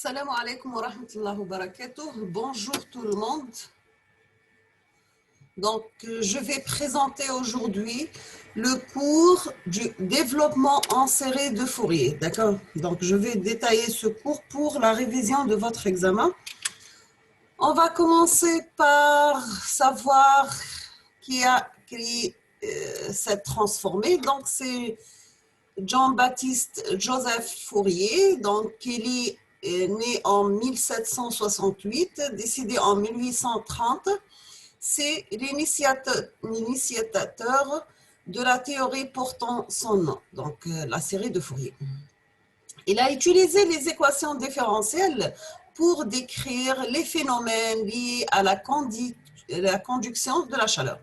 Salam alaikum wa rahmatullahi wa barakatuh. Bonjour tout le monde. Donc, je vais présenter aujourd'hui le cours du développement en série de Fourier. D'accord? Donc, je vais détailler ce cours pour la révision de votre examen. On va commencer par savoir qui a créé cette transformée. Donc, c'est Jean-Baptiste Joseph Fourier. Donc, il est né en 1768, décédé en 1830. C'est l'initiateur de la théorie portant son nom, donc la série de Fourier. Il a utilisé les équations différentielles pour décrire les phénomènes liés à la conduction de la chaleur.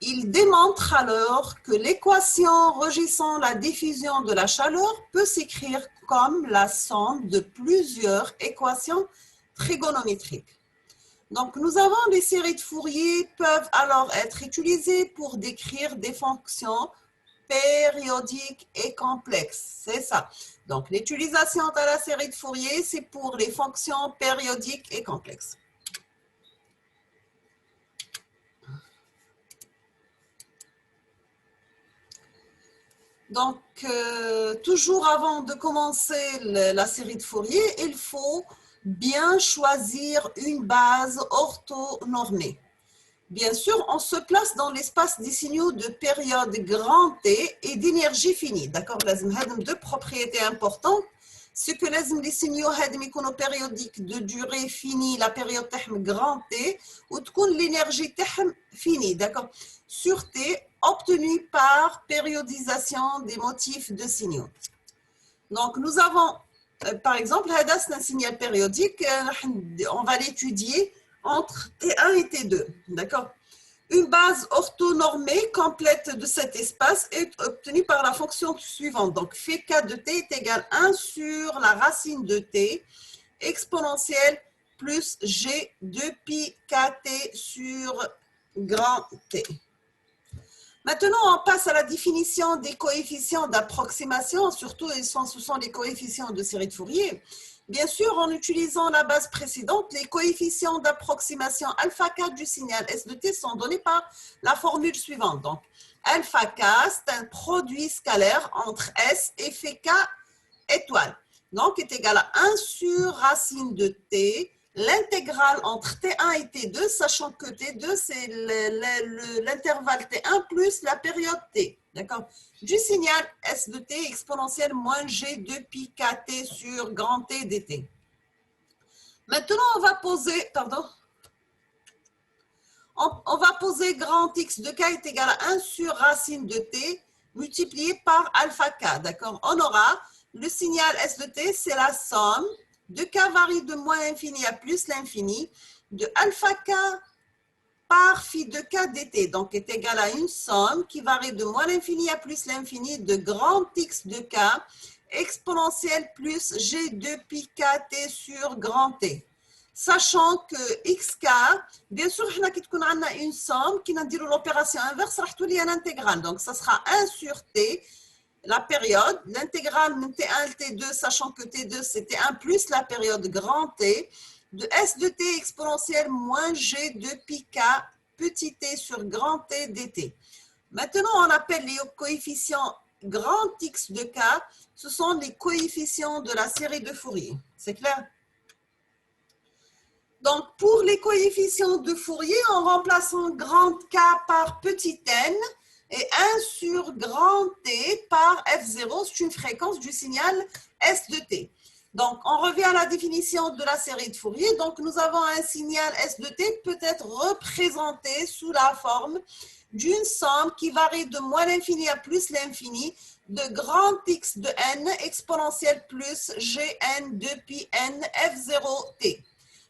Il démontre alors que l'équation régissant la diffusion de la chaleur peut s'écrire comme la somme de plusieurs équations trigonométriques. Donc, nous avons les séries de Fourier peuvent alors être utilisées pour décrire des fonctions périodiques et complexes. C'est ça. Donc, l'utilisation de la série de Fourier, c'est pour les fonctions périodiques et complexes. Donc, toujours avant de commencer la série de Fourier, il faut bien choisir une base orthonormée. Bien sûr, on se place dans l'espace des signaux de période grand T et d'énergie finie. D'accord? Deux propriétés importantes. Ce que les signaux périodiques de durée finie, la période grand T, ou l'énergie finie. D'accord? Sur T, obtenue par périodisation des motifs de signaux. Donc, nous avons, par exemple, c'est un signal périodique, on va l'étudier entre T1 et T2, d'accord? Une base orthonormée complète de cet espace est obtenue par la fonction suivante. Donc, Φk de T est égal à 1 sur la racine de T exponentielle plus G de pi kt sur grand T. Maintenant, on passe à la définition des coefficients d'approximation, surtout ce sont les coefficients de série de Fourier. Bien sûr, en utilisant la base précédente, les coefficients d'approximation alpha k du signal S de T sont donnés par la formule suivante. Donc, alpha k, c'est un produit scalaire entre S et Φk étoile. Donc, est égal à 1 sur racine de T, l'intégrale entre T1 et T2, sachant que T2, c'est l'intervalle T1 plus la période T. D'accord? Du signal S de T exponentielle moins G de pi kt sur grand T dt. Maintenant, on va poser, on va poser grand X de K est égal à 1 sur racine de T multiplié par alpha K. D'accord? On aura le signal S de T, c'est la somme de K varie de moins l'infini à plus l'infini de alpha K par phi de K dt, donc est égal à une somme qui varie de moins l'infini à plus l'infini de grand X de K exponentielle plus G de pi kt sur grand T. Sachant que xk, bien sûr, on a une somme qui n'a dit l'opération inverse, ça va l'intégrale. Donc, ça sera 1 sur T, la période, l'intégrale de T1 et T2, sachant que T2 c'était 1 plus la période grand T, de S de T exponentielle moins G de pi K petit t sur grand T dt. Maintenant, on appelle les coefficients grand X de K, ce sont les coefficients de la série de Fourier. C'est clair? Donc, pour les coefficients de Fourier, en remplaçant grand K par petit n, et 1 sur grand T par F0, c'est une fréquence du signal S de T. Donc, on revient à la définition de la série de Fourier. Donc, nous avons un signal S de T peut être représenté sous la forme d'une somme qui varie de moins l'infini à plus l'infini de grand X de n exponentielle plus Gn de pi n F0T.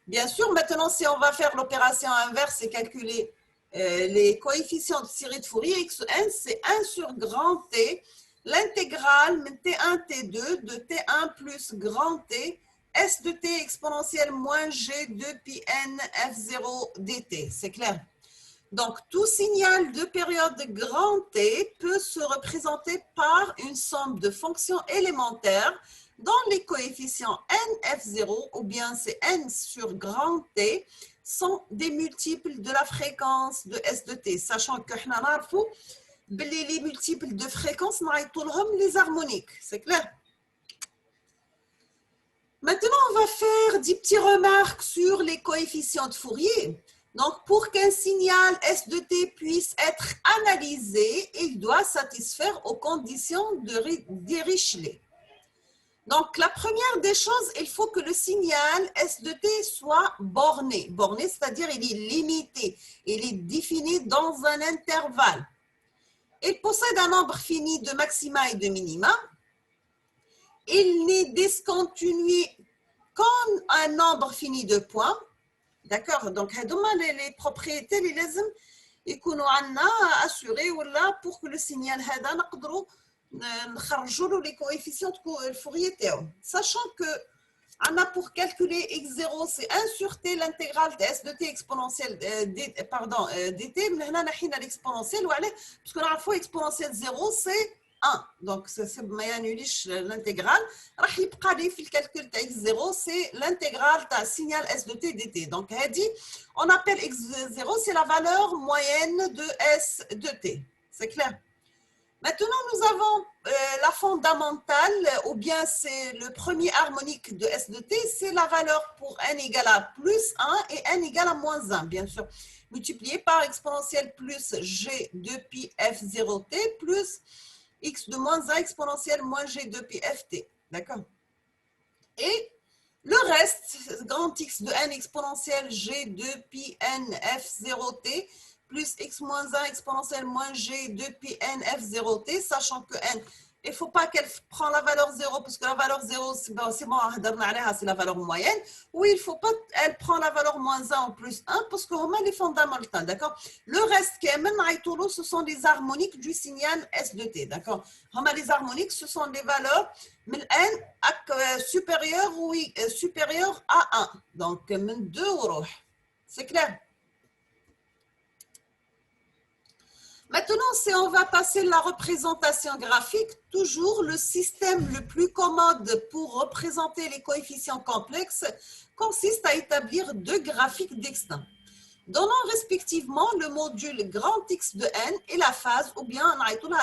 Bien sûr, maintenant, si on va faire l'opération inverse et calculer les coefficients de série de Fourier, xn, c'est 1 sur grand T, l'intégrale T1, T2 de T1 plus grand T, S de T exponentielle moins G de pi n F0 dt. C'est clair? Donc, tout signal de période grand T peut se représenter par une somme de fonctions élémentaires dont les coefficients nf0 ou bien c'est n sur grand T sont des multiples de la fréquence de S de T, sachant que les multiples de fréquence les harmoniques, c'est clair? Maintenant, on va faire des petites remarques sur les coefficients de Fourier. Donc, pour qu'un signal S de T puisse être analysé, il doit satisfaire aux conditions de Dirichlet. Donc, la première des choses, il faut que le signal S de T soit borné. Borné, c'est-à-dire il est limité, il est défini dans un intervalle. Il possède un nombre fini de maxima et de minima. Il n'est discontinué qu'en un nombre fini de points. D'accord? Donc, les propriétés, les لازم يكونوا عندنا assurées ولا pour que le signal هذا نقدروا نخرجوا له les coefficients de Fourier تاعو. Sachant que pour calculer x0 c'est 1 sur t l'intégrale de s de t exponentielle dt من هنا نحينا l'exponentielle وعليه parce que نعرفوا exponentielle 0 c'est 1 donc ما يانوليش l'intégrale راح يبقى لي في الكالكول تاع x0 c'est l'intégrale تاع signal s de t dt donc هذه on appelle x0 c'est la valeur moyenne de s de t, c'est clair. Maintenant, nous avons la fondamentale, ou bien c'est le premier harmonique de S de T, c'est la valeur pour n égale à plus 1 et n égale à moins 1, bien sûr, multiplié par exponentielle plus g de pi f0t plus x de moins 1 exponentielle moins g de pi ft, d'accord? Et le reste, grand x de n exponentielle g de pi n f0t, plus x moins 1 exponentielle moins g de pi n f0t, sachant que n, il ne faut pas qu'elle prenne la valeur 0, parce que la valeur 0, c'est bon, c'est la valeur moyenne, ou il ne faut pas elle prend la valeur moins 1 en plus 1, parce que on a les fondamentaux, d'accord? Le reste qui est même ce sont les harmoniques du signal S de T, d'accord? Les harmoniques, ce sont des valeurs n supérieure à 1, donc 2 c'est clair? Maintenant, si on va passer la représentation graphique, toujours le système le plus commode pour représenter les coefficients complexes consiste à établir deux graphiques distincts, donnant respectivement le module grand X de n et la phase, ou bien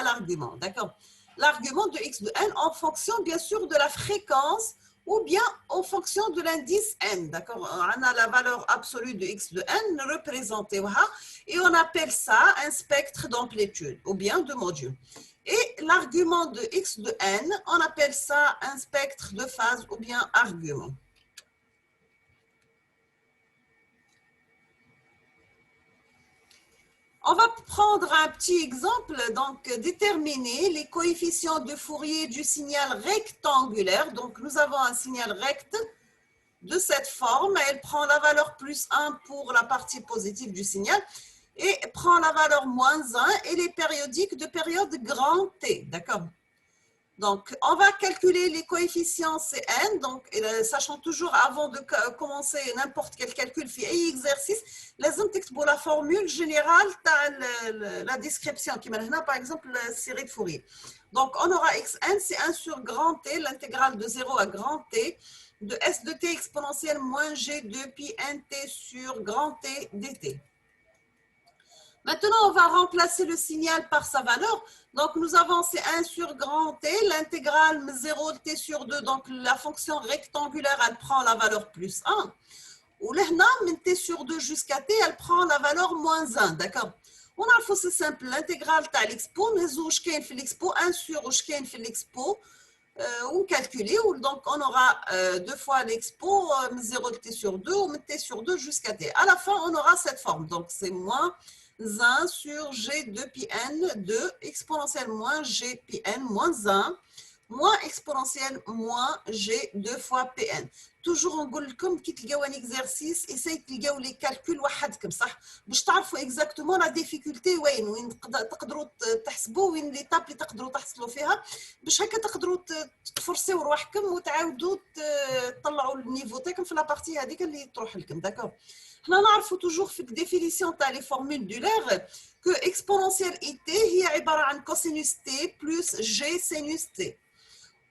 l'argument, d'accord? L'argument de X de n en fonction, bien sûr, de la fréquence ou bien en fonction de l'indice n, d'accord? On a la valeur absolue de x de n représentée et on appelle ça un spectre d'amplitude ou bien de module. Et l'argument de x de n, on appelle ça un spectre de phase ou bien argument. On va prendre un petit exemple, donc déterminer les coefficients de Fourier du signal rectangulaire. Donc nous avons un signal recte de cette forme, elle prend la valeur plus 1 pour la partie positive du signal et prend la valeur moins 1 et les périodiques de période grand T, d'accord? Donc, on va calculer les coefficients Cn, donc sachant toujours avant de commencer n'importe quel calcul, fait un exercice, لازم تكتبوا la formule générale de la description qui maintenant par exemple la série de Fourier. Donc, on aura xn, c'est 1 sur grand T, l'intégrale de 0 à grand T, de s de t exponentielle moins g de pi nt sur grand T dt. Maintenant, on va remplacer le signal par sa valeur. Donc, nous avons c'est 1 sur grand T, l'intégrale 0 t sur 2. Donc, la fonction rectangulaire, elle prend la valeur plus 1. Ou là, t sur 2 jusqu'à t, elle prend la valeur moins 1. D'accord? On a c'est simple. L'intégrale de l'expo, mais où je fait l'expo, 1 sur où je fait l'expo, ou calculer. Donc, on aura deux fois l'expo, 0 t sur 2, ou t sur 2 jusqu'à t. À la fin, on aura cette forme. Donc, c'est moins 1 sur g de pi n de exponentielle moins g pi n moins 1 moins exponentielle moins g 2 fois pn. Toujours نقول لكم كي تلقاو un exercice essayez تلقاو les calculs وحدكم صح باش تعرفوا exactement la difficulté وين تقدروا تحسبوا وين لي تاب اللي تقدروا تحصلوا فيها باش هكا تقدروا تفرسيو روحكم وتعاودوا تطلعوا النيفو تاعكم في لابارتي هذيك اللي تروح لكم داكور. حنا نعرفوا toujours في الديفينيسيون تاع لي فورمول دولار que exponentielle it هي عباره عن cosinus t plus g sinus t.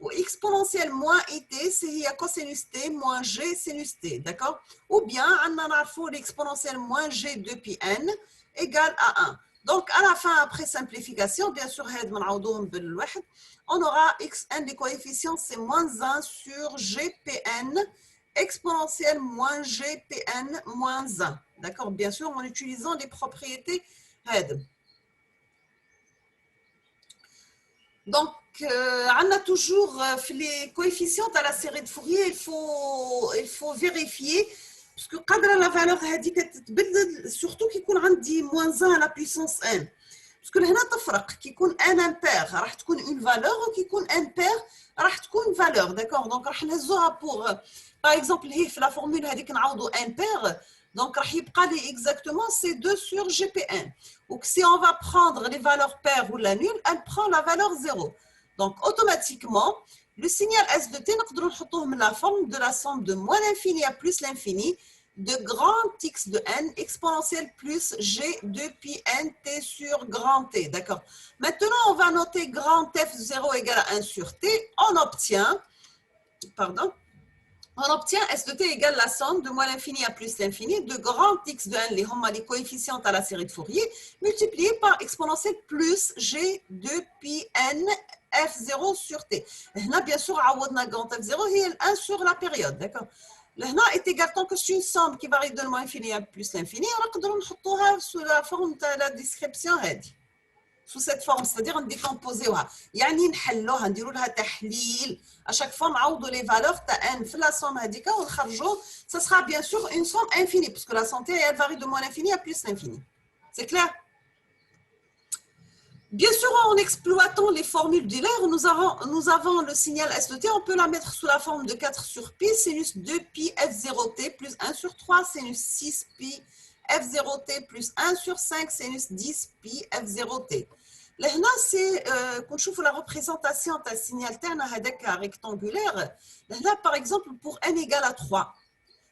Ou exponentielle moins it, c'est cosinus t moins g sinus t, d'accord? Ou bien, on a l'exponentielle moins g 2 pi n égale à 1. Donc, à la fin, après simplification, bien sûr, on aura xn, les coefficients, c'est moins 1 sur gpn, exponentielle moins gpn moins 1. D'accord? Bien sûr, en utilisant les propriétés HED. Donc, on a toujours les coefficients à la série de Fourier, il faut vérifier, parce que quand la valeur surtout qu'il y a moins 1 à la puissance n. Parce que là, il y a un impair, il y a une valeur, ou il y a un impair, il y a une valeur, d'accord? Donc, pour, par exemple, la formule impair, donc il y a exactement c'est 2 sur GPN. Donc, si on va prendre les valeurs paires ou la nulle, elle prend la valeur 0. Donc, automatiquement, le signal S de T, nous pouvons mettre la forme de la somme de moins l'infini à plus l'infini de grand X de N exponentielle plus G de pi N T sur grand T. D'accord. Maintenant, on va noter grand F0 égale à 1 sur T. On obtient S de t égale la somme de moins l'infini à plus l'infini de grand X de n, les coefficients à la série de Fourier, multiplié par exponentielle plus G de pi n F0 sur T. Là, bien sûr, grand F0 est 1 sur la période. D'accord. Là est égal, tant que c'est une somme qui varie de moins l'infini à plus l'infini, on peut mettre sous la forme de la description. Sous cette forme, c'est-à-dire on décompose. يعني نحلوها نديروا لها تحليل. À chaque fois نعوضوا les valeurs تاع n في la somme هذيك ونخرجوا. Ça sera bien sûr une somme infinie parce que la santé elle varie de moins l'infini à plus l'infini. C'est clair? Bien sûr, en exploitant les formules d'Euler, nous avons le signal S de t, on peut la mettre sous la forme de 4 sur pi, sinus 2 pi f0t plus 1 sur 3, sinus 6 pi f0t plus 1 sur 5, sinus 10 pi f0t. Là, c'est quand je trouve la représentation d'un signal rectangulaire, là, par exemple, pour n égale à 3,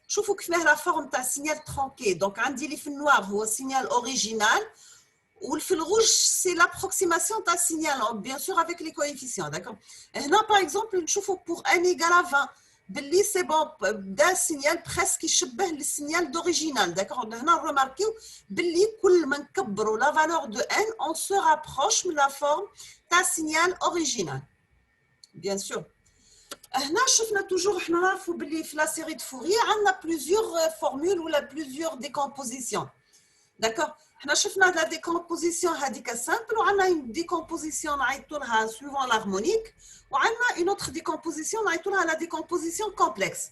je trouve que la forme d'un signal tronqué. Donc, un le noir, c'est le signal original. Ou le fil rouge, c'est l'approximation d'un signal, bien sûr avec les coefficients, d'accord? Et là, par exemple, nous pour n égale à 20, c'est bon, d'un signal presque le signal d'original, d'accord? On a remarqué que la valeur de n, on se rapproche de la forme d'un signal original, bien sûr. On a toujours la série de Fourier, on a plusieurs formules ou plusieurs décompositions, d'accord? On a la décomposition simple, on a une décomposition suivant l'harmonique, on a une autre décomposition, la décomposition complexe.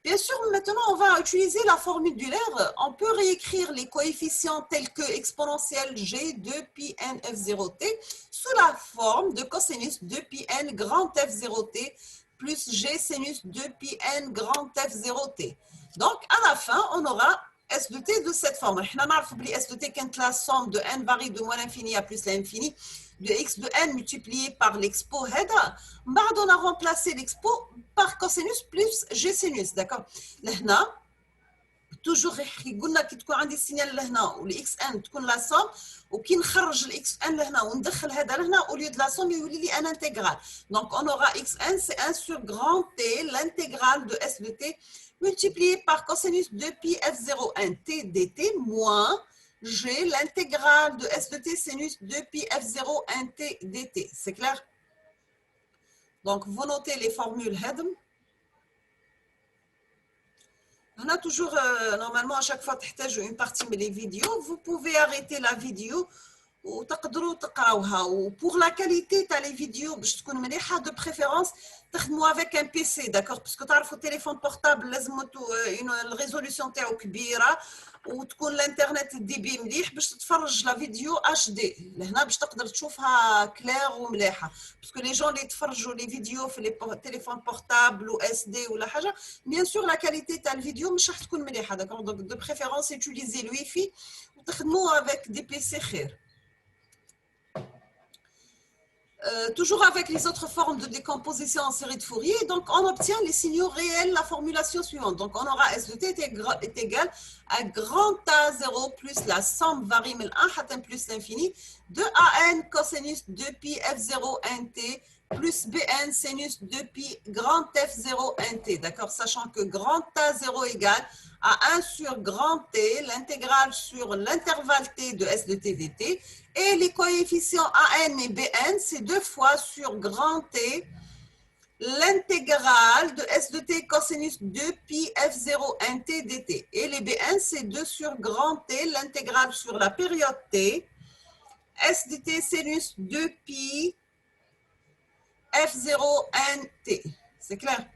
Bien sûr, maintenant, on va utiliser la formule d'Euler. On peut réécrire les coefficients tels que exponentielle g 2 pi n f0t sous la forme de cosinus 2 pi n grand f0t plus g sinus 2 pi n grand f0t. Donc, à la fin, on aura S de t de cette forme. S de t quand la somme de n varie de moins l'infini à plus l'infini de x de n multiplié par l'expo هذا. بعد on a remplacé l'expo par cosinus plus g sinus, d'accord? لهنا toujours قلنا كي تكون عندي السينيال لهنا والاكس ان تكون لا سوم وكي نخرج الاكس ان لهنا وندخل هذا لهنا او ليو دو لا سوم يولي لي ان انتغرال. Donc on aura xn c'est 1 sur grand t l'intégrale de s de t multiplié par cosinus 2 pi f0n t dt moins g l'intégrale de s de t sinus 2 pi f0n t dt. C'est clair? Donc vous notez les formules HEDM. On a toujours, normalement, à chaque fois que tu as une partie des vidéos, vous pouvez arrêter la vidéo ou pour la qualité de les vidéos, de préférence, avec un PC, d'accord? Parce que tu as le téléphone portable, une résolution كبيرة وتكون الانترنت دي بي مليح باش تتفرج لا فيديو اتش دي لهنا باش تقدر تشوفها كلير ومليحه باسكو لي جون اللي يتفرجوا لي فيديو في لي تليفون بورتابل و اس دي ولا حاجه بيان سور لا كاليتي تاع الفيديو مش راح تكون مليحه داكور دونك دو بريفيرونس يوتيليزي الواي فاي وتخدموا افيك دي بي سي خير. toujours avec les autres formes de décomposition en série de Fourier, donc on obtient les signaux réels, la formulation suivante. Donc on aura S de t est égal à grand A0 plus la somme varim L1 plus l'infini de AN cosinus 2pi F0 nt plus Bn sinus 2pi grand F0 nt. D'accord, sachant que grand A0 égale à 1 sur grand T, l'intégrale sur l'intervalle T de S de T dt, et les coefficients AN et BN, c'est 2 fois sur grand T, l'intégrale de S de T cosinus 2pi F0 nt dt. Et les BN, c'est 2 sur grand T, l'intégrale sur la période T, S de T sinus 2pi F0 nt. C'est clair?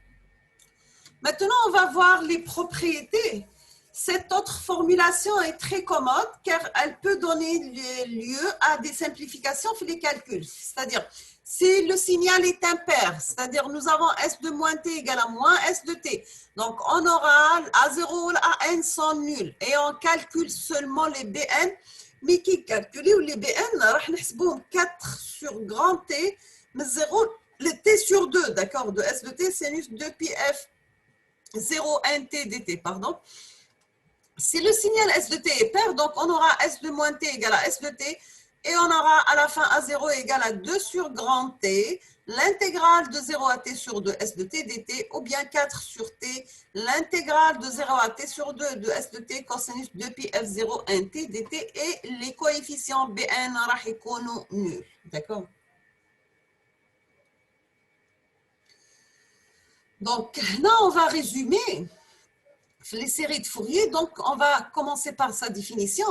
Maintenant, on va voir les propriétés. Cette autre formulation est très commode car elle peut donner lieu à des simplifications sur les calculs. C'est-à-dire, si le signal est impair, c'est-à-dire nous avons S de moins T égale à moins S de T. Donc, on aura A0 et AN sont nuls et on calcule seulement les BN. Mais qui calcule les BN, on va 4 sur grand T, mais 0, le T sur 2, d'accord, de S de T sinus 2pi F 0 nt dt, pardon. Si le signal S de t est pair, donc on aura S de moins t égale à S de t, et on aura à la fin A0 égale à 2 sur grand T, l'intégrale de 0 à t sur 2 S de t dt, ou bien 4 sur t, l'intégrale de 0 à t sur 2 de S de t cosinus 2pi F0 nt dt, et les coefficients Bn راح يكونوا nuls. D'accord? Donc, là, on va résumer les séries de Fourier. Donc, on va commencer par sa définition.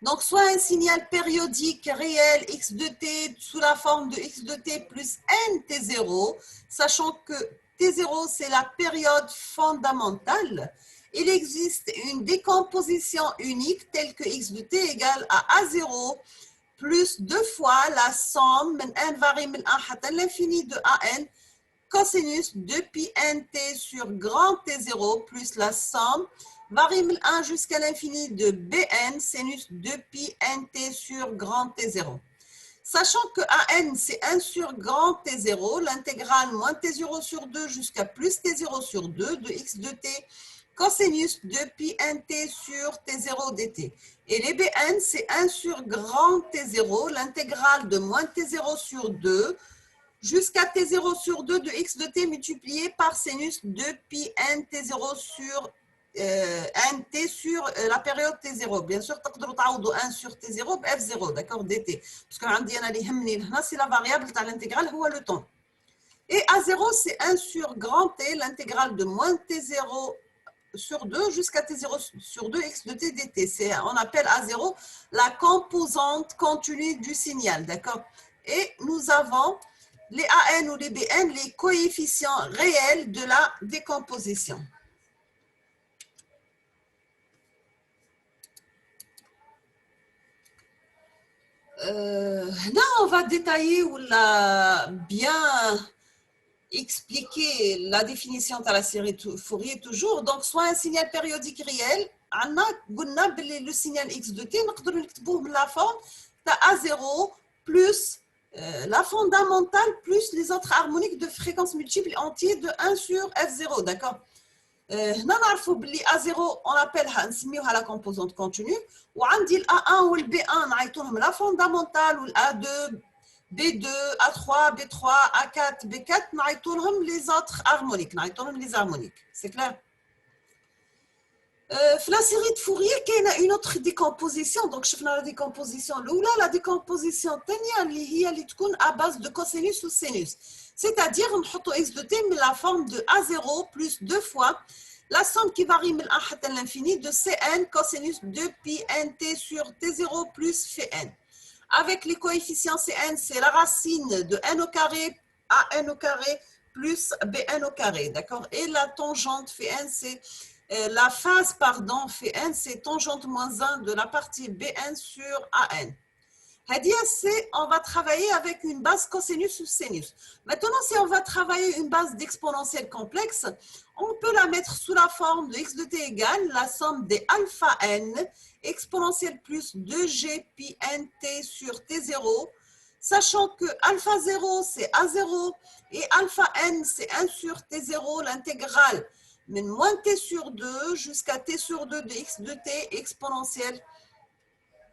Donc, soit un signal périodique réel x de t sous la forme de x de t plus n t0, sachant que t0, c'est la période fondamentale. Il existe une décomposition unique telle que x de t égale à a0 plus 2 fois la somme من n varie من 1 حتى l'infini de an cosinus 2pi nt sur grand T0 plus la somme varie de 1 jusqu'à l'infini de Bn sinus 2pi nt sur grand T0. Sachant que An, c'est 1 sur grand T0, l'intégrale moins T0 sur 2 jusqu'à plus T0 sur 2 de x de t cosinus 2pi nt sur T0 dt. Et les Bn, c'est 1 sur grand T0, l'intégrale de moins T0 sur 2 jusqu'à T0 sur 2 de x de t multiplié par sinus 2pi nt0 sur nt sur la période T0. Bien sûr, تقدروا تعوضوا 1 sur T0 ب F0, d'accord, dt. Parce que عندي أنا اللي يهمني هنا c'est la variable تاع l'intégrale هو le temps. Et A0, c'est 1 sur grand T, l'intégrale de moins T0 sur 2 jusqu'à T0 sur 2 x de t dt. On appelle A0 la composante continue du signal, d'accord. Et nous avons les AN ou les BN, les coefficients réels de la décomposition. Là, on va détailler ou bien expliquer la définition de la série de Fourier toujours. Donc, soit un signal périodique réel, le signal x de t, nous la forme de A0 plus la fondamentale plus les autres harmoniques de fréquence multiple entiers de 1 sur F0, d'accord. هنا نعرفوا باللي A0 on appelle نسميوها la composante continue, وعندي ال A1 وال B1 نعيطولهم la fondamentale وال A2 B2 A3 B3 A4 B4 نعيطولهم les autres harmoniques, نعيطولهم les harmoniques. C'est clair? في la série de Fourier كاينه une autre décomposition. Donc شفنا la décomposition الاولى, la décomposition الثانيه اللي هي اللي تكون à base de cosinus ou sinus, c'est-à-dire نحطوا x de t mais la forme de A0 plus 2 fois la somme qui varie من 1 حتى l'infini de Cn cosinus 2pi nt sur T0 plus Fn. Avec les coefficients Cn, c'est la racine de n au carré à n au carré plus Bn au carré, d'accord. Et la tangente Fn, c'est la phase, pardon, Fn, c'est tangente moins 1 de la partie Bn sur An. On va travailler avec une base cosinus ou sinus. Maintenant, si on va travailler une base d'exponentielle complexe, on peut la mettre sous la forme de x de t égale la somme des alpha n exponentielle plus 2g pi nt sur t0. sachant que alpha 0 c'est A0 et alpha n c'est 1 sur T0, l'intégrale de moins T sur 2 jusqu'à T sur 2 de x de T exponentielle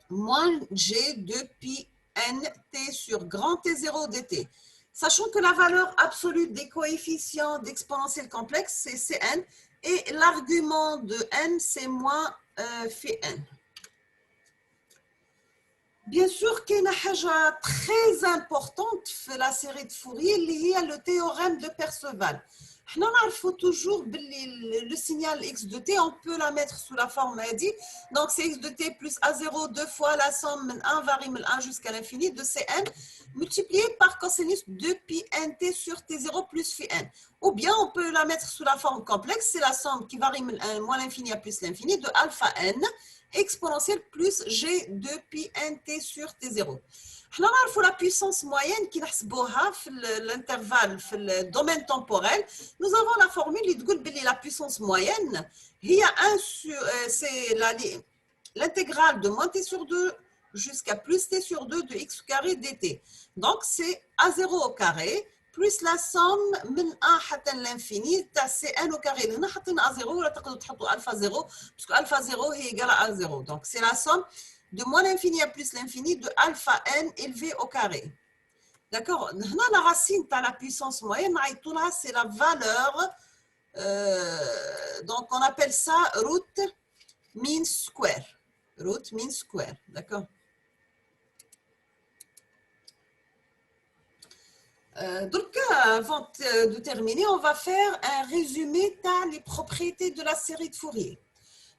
moins G de pi n T sur grand T0 dt. Sachant que la valeur absolue des coefficients d'exponentielle complexe, c'est Cn, et l'argument de n, c'est moins phi n. Bien sûr qu'il y a une chose très importante dans la série de Fourier, qui est le théorème de Perceval. Nous savons toujours que le signal x de t, on peut la mettre sous la forme dit. Donc c'est x de t plus a0 deux fois la somme 1 variable 1 jusqu'à l'infini de Cn multiplié par cosinus de pi nt sur t0 plus phi n. Ou bien on peut la mettre sous la forme complexe, c'est la somme qui varie moins l'infini à plus l'infini de alpha n exponentielle plus g de pi nt sur t0. Nous avons la puissance moyenne qui est l'intervalle, le domaine temporel. Nous avons la formule qui dit que la puissance moyenne, c'est l'intégrale de moins t sur 2 jusqu'à plus t sur 2 de x carré dt. Donc c'est a0 au carré plus la somme من 1 حتى l'infini تاع cn au carré. هنا حطينا a0 ولا تقدروا تحطوا alpha 0 parce que alpha 0 est égal à a0. Donc c'est la somme de moins l'infini à plus l'infini de alpha n élevé au carré. D'accord? La racine de la puissance moyenne, c'est la valeur, donc on appelle ça root mean square. Root mean square, d'accord? Donc, avant de terminer, on va faire un résumé des propriétés de la série de Fourier.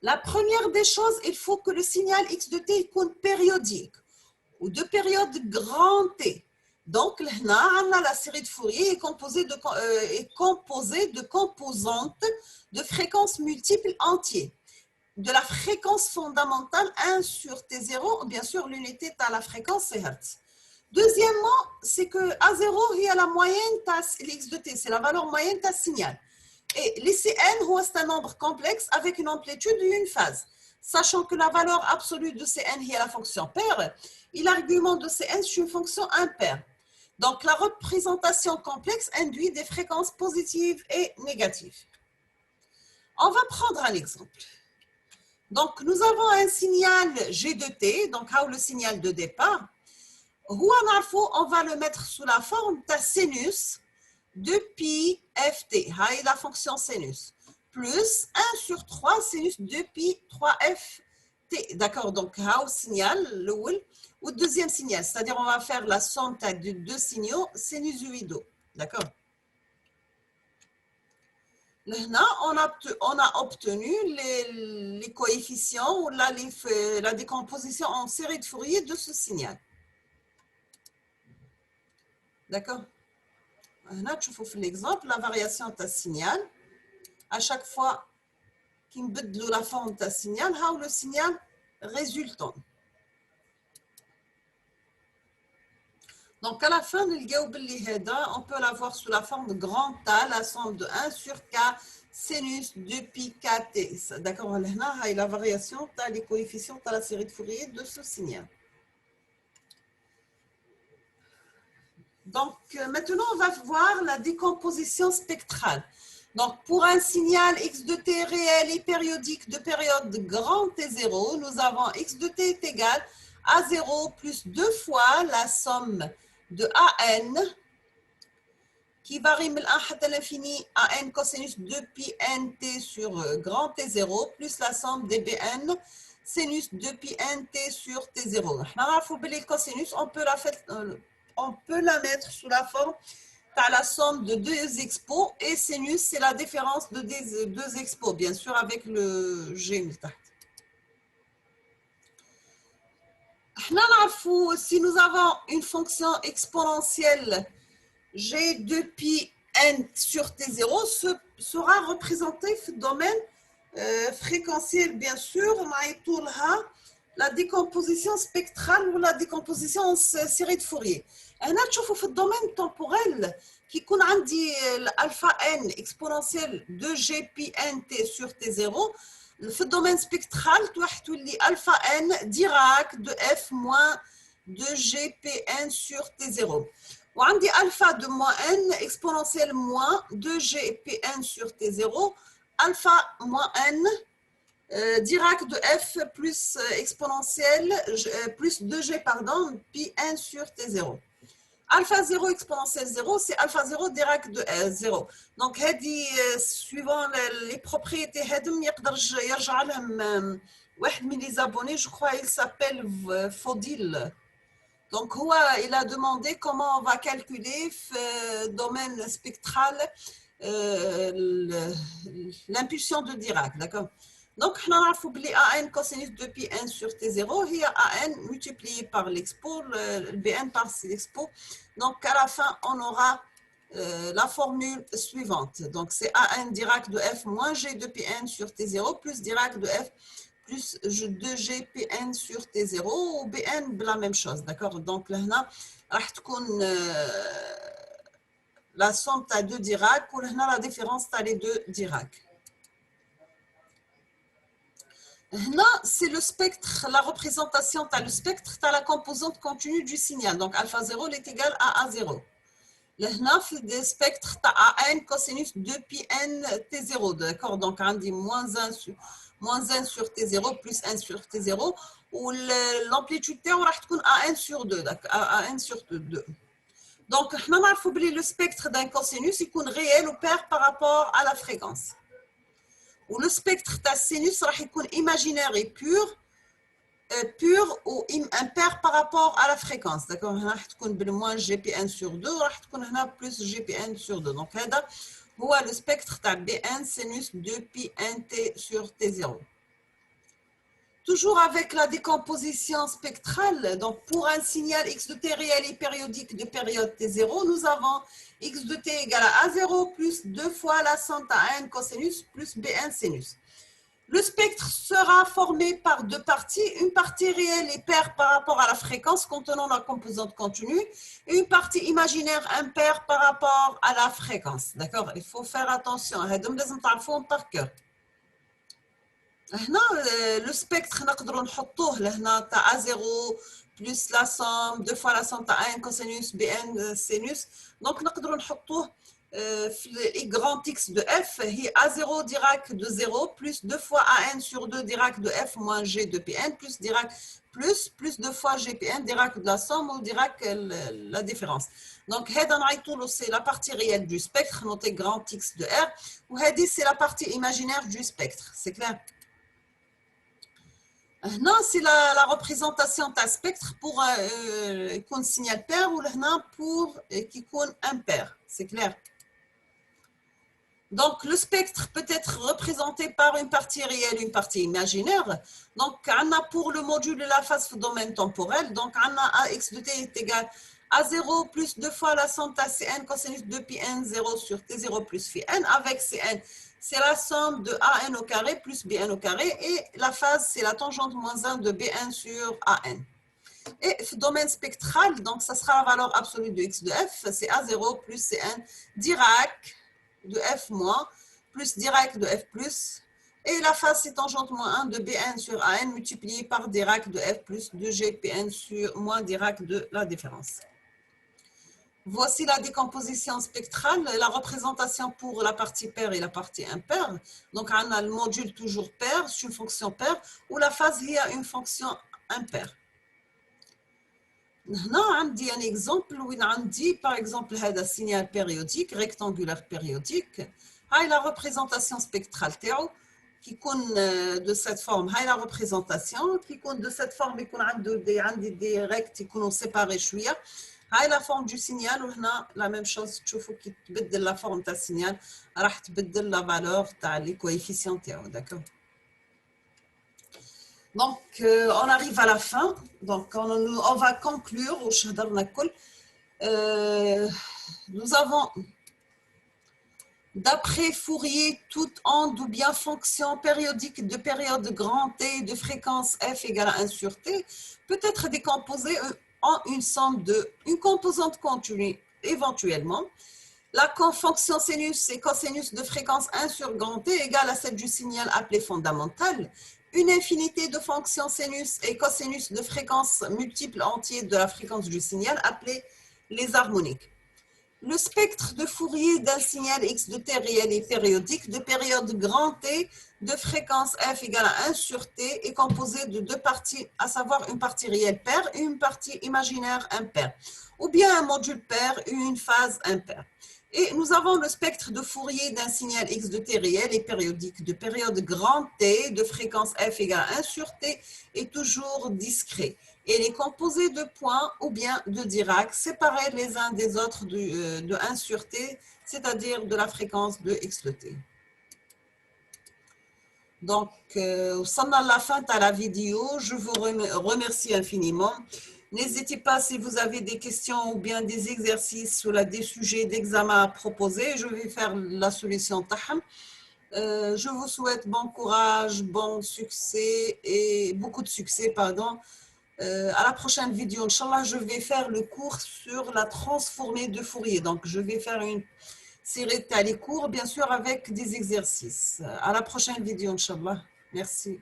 La première des choses, il faut que le signal x de t soit périodique ou de période grand T. Donc, là, la série de Fourier est composée de composantes de fréquences multiples entières. De la fréquence fondamentale 1 sur T0, bien sûr, l'unité à la fréquence, c'est Hertz. Deuxièmement, c'est que A0 est la moyenne de x de t, c'est la valeur moyenne de signal. Et les Cn, c'est un nombre complexe avec une amplitude et une phase. Sachant que la valeur absolue de Cn est la fonction paire, et l'argument de Cn c'est une fonction impaire. Donc la représentation complexe induit des fréquences positives et négatives. On va prendre un exemple. Donc nous avons un signal G de t, donc le signal de départ. On va le mettre sous la forme de sinus de pi ft, la fonction sinus, plus 1 sur 3 sinus de pi 3ft. D'accord, donc le signal, le deuxième signal, c'est-à-dire on va faire la somme de deux signaux sinusoïdaux. D'accord. Là, on a obtenu les coefficients ou la décomposition en série de Fourier de ce signal. D'accord. Là, tu vois l'exemple, la variation de signal. À chaque fois qu'il me la forme de signal, le signal résultant. Donc, à la fin, on peut l'avoir sous la forme de grand A, la somme de 1 sur K, sinus de pi kt. D'accord, là, la variation, tu as les coefficients, tu as la série de Fourier de ce signal. Donc, maintenant, on va voir la décomposition spectrale. Donc, pour un signal x de t réel et périodique de période grand T0, nous avons x de t est égal à 0 plus 2 fois la somme de AN qui varie de 1 à l'infini AN cosinus de pi nt sur grand T0 plus la somme de BN sinus de pi nt sur T0. Alors, il faut que les cosinus, on peut la mettre sous la forme de la somme de deux expos et sinus, c'est la différence de deux expos, bien sûr, avec le G. Si nous avons une fonction exponentielle G de pi n sur T0, ce sera représenté dans le domaine fréquentiel, bien sûr, la décomposition spectrale ou la décomposition en série de Fourier. هنا تشوفوا في الدومين temporel qui يكون عندي alpha n exponentielle de g pi n t sur t0 في الدومين spectral تولي alpha n Dirac de f moins de GPN sur T0. On dit alpha de moins n exponentielle moins 2GPN sur T0, alpha moins n Dirac de f plus exponentielle plus 2G, pardon, pi n sur T0. Alpha 0 exponentielle 0, c'est alpha 0 Dirac de 0. Donc, suivant les propriétés, les abonnés, je crois qu'il s'appelle Faudil. Donc, il a demandé comment on va calculer le domaine spectral l'impulsion de Dirac. D'accord? Donc, on a oublié AN cosinus de pi n sur T0, il y a AN multiplié par l'expo, le BN par l'expo. Donc, à la fin, on aura la formule suivante. Donc, c'est AN Dirac de F moins G de Pn sur T0 plus Dirac de F plus 2G Pn sur T0 ou Bn, la même chose. D'accord? Donc, là, la somme, tu as 2 Dirac, ou là, la différence, tu as les 2 Dirac. Là, c'est le spectre, la représentation, tu as le spectre, tu as la composante continue du signal. Donc, alpha 0 est égal à A0. Là, le spectre, tu as AN cosinus 2 pi n T0. D'accord? Donc, on dit moins 1 sur T0 plus 1 sur T0. Ou l'amplitude T, on va trouver AN sur 2. AN sur 2. Donc, on a oublié le spectre d'un cosinus, il est réel ou pair par rapport à la fréquence. Ou le spectre de sinus sera imaginaire et pur ou impair par rapport à la fréquence. D'accord? On va moins GPN sur 2, on va plus GPN sur 2. Donc, c'est le spectre de BN sinus 2 pi NT sur T0. Toujours avec la décomposition spectrale, donc pour un signal x de t réel et périodique de période t0, nous avons x de t égale à a0 plus 2 fois la somme à n cosinus plus bn sinus. Le spectre sera formé par deux parties, une partie réelle et paire par rapport à la fréquence contenant la composante continue et une partie imaginaire impaire par rapport à la fréquence. D'accord? Il faut faire attention. par cœur. هنا le spectre نقدروا نحطوه لهنا تاع A0 plus la somme 2 fois la somme تاع A n cosinus BN sinus. Donc نقدروا نحطوه في grand X de F هي A0 Dirac de 0 plus 2 fois AN sur 2 Dirac de F moins G de PN plus Dirac plus 2 fois GPN Dirac de la somme ou Dirac la différence. Donc c'est la partie réelle du spectre noté grand X de R ou c'est la partie imaginaire du spectre. C'est clair? Non, c'est la représentation d'un spectre pour un signal pair ou pour qui impair. C'est clair. Donc, le spectre peut être représenté par une partie réelle et une partie imaginaire. Donc, on a pour le module de la phase domaine temporel. Donc, on a AX de t est égal à 0 plus 2 fois la somme à Cn cosinus 2 pi n 0 sur T0 plus phi n avec Cn. C'est la somme de AN au carré plus BN au carré et la phase, c'est la tangente moins 1 de BN sur AN. Et le domaine spectral, donc ça sera la valeur absolue de X de F, c'est A0 plus Cn Dirac de F moins plus Dirac de F plus. Et la phase, c'est tangente moins 1 de BN sur AN multiplié par Dirac de F plus 2GPN sur moins Dirac de la différence. Voici la décomposition spectrale, la représentation pour la partie paire et la partie impaire. Donc, on a le module toujours pair, c'est une fonction paire, ou la phase, il y a une fonction impaire. Là, on a un exemple où on dit, par exemple, un signal périodique, rectangulaire périodique. C'est la représentation spectrale qui compte de cette forme. C'est la représentation qui compte de cette forme, il y a des rects qui sont séparés. هاي la forme du signal وهنا la même chose تشوفوا كي تبدل la forme تاع السينيال راح تبدل la valeur تاع les coefficients تاعو. D'accord. Donc on arrive à la fin. Donc on va conclure واش هضرنا الكل. Nous avons d'après Fourier toute onde ou bien fonction périodique de période grand T de fréquence f égale à 1 sur T peut être décomposée en une somme de une composante continue éventuellement. La fonction sinus et cosinus de fréquence 1 sur grand T égale à celle du signal appelé fondamental. une infinité de fonctions sinus et cosinus de fréquences multiples entiers de la fréquence du signal, appelées les harmoniques. Le spectre de Fourier d'un signal x de t réel et périodique de période grand T de fréquence f égale à 1 sur t est composé de deux parties, à savoir une partie réelle paire et une partie imaginaire impaire, ou bien un module paire et une phase impaire. Et nous avons le spectre de Fourier d'un signal x de t réel et périodique de période grand T de fréquence f égale à 1 sur t est toujours discret. Elle est composée de points ou bien de Dirac séparés les uns des autres de 1 sur t, c'est-à-dire de la fréquence de x de t. Donc, sommes à la fin de la vidéo. Je vous remercie infiniment. N'hésitez pas si vous avez des questions ou bien des exercices ou des sujets d'examen à proposer. Je vais faire la solution TAHAM. Je vous souhaite bon courage, bon succès et beaucoup de succès, pardon. À la prochaine vidéo, Inch'Allah, je vais faire le cours sur la transformée de Fourier. Donc, je vais faire une série de cours, bien sûr, avec des exercices. À la prochaine vidéo, Inch'Allah. Merci.